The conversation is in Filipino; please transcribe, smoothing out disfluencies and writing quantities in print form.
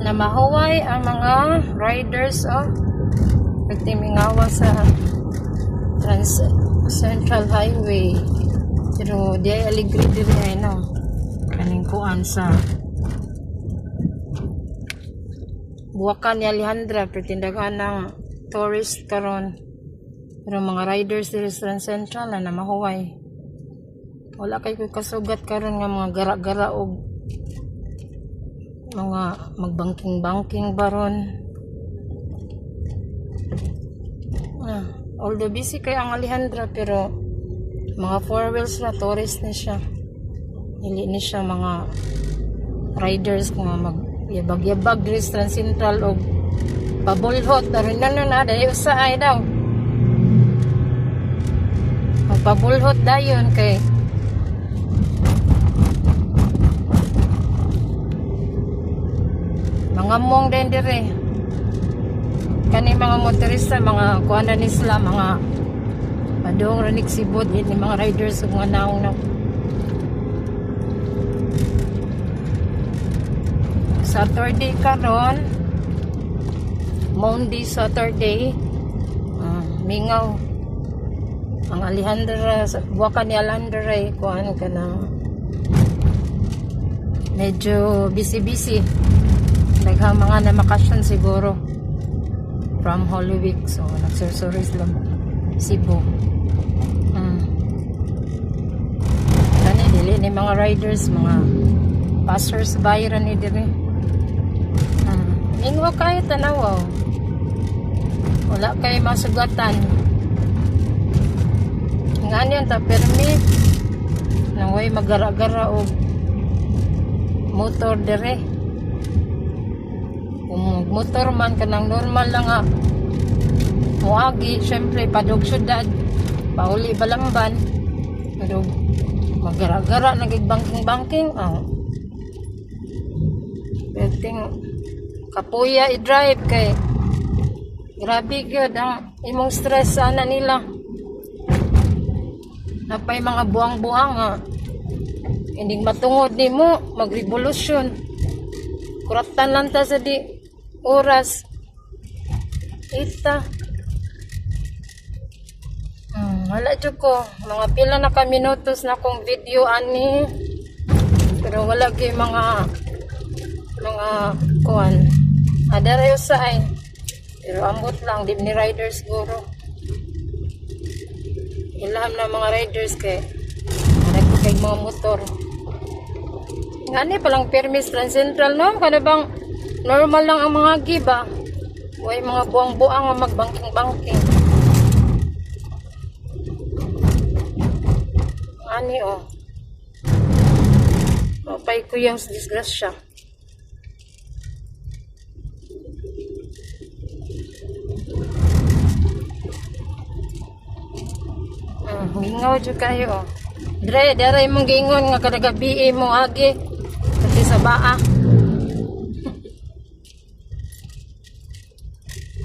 na mahuway ang mga riders nagtimingawa sa Central Highway. Pero di ay aligri diri ay kaning kuan sa Buwakan ni Alejandra, pertindagan ng tourist karon. Pero mga riders diri sa Central na mahuway. Wala kay ko kasugat karon nga mga gara-gara og mga magbangking-bangking baron. Although busy kay ang Alejandra, pero mga four wheels na tourist ni siya. Hindi ni siya mga riders nga mag-yabag-yabag diri sa Central og pabulhot. Daron na dahil usaay daw. Magpabulhot dayon kay mga mong din dire. Kani mga motorista, mga kuana ni sila, mga padong ranik sibot ni mga riders ug mga naong na Saturday karon, Monday, Saturday, mingaw ang Alejandra, buwakan ni Alejandra ay kuan ka na medyo busy naghang mga namakasyon siguro from Holy Week, so nagsursuris lang Cebu. Kani dili ni mga riders, mga passers by ra ni diri. Ingwa kayo tanaw, wala kay masugatan nga niyan ta permit nang way magara-gara og motor dire. Kung motor man kanang normal lang muagi, syempre padog syudad, pauli balamban, pero magara-gara nagigbangking-bangking perting kapuya i-drive kay grabe gyud ang imong stress sana nila. Napay mga buang-buang hindi matungod nimo mag-revolusyon. Kuratan lang ta sa di oras. Ita. Wala jud ko. Mga pila na ka minutos na kong video ani. Pero wala gyud mga kuan. Adarayo sa ay. Pero ambot lang di ni riders siguro. Ilham na mga riders kay nagkikay mga motor. Ngani palang permis Trans Central kada bang normal lang ang mga giba. Way mga buang-buang nga magbangking-bangking. Ngani mapay ko yung disgrasya. Mingaw jud kayo Dre mong giingon nga kada gabi mo agi kasi sa baa.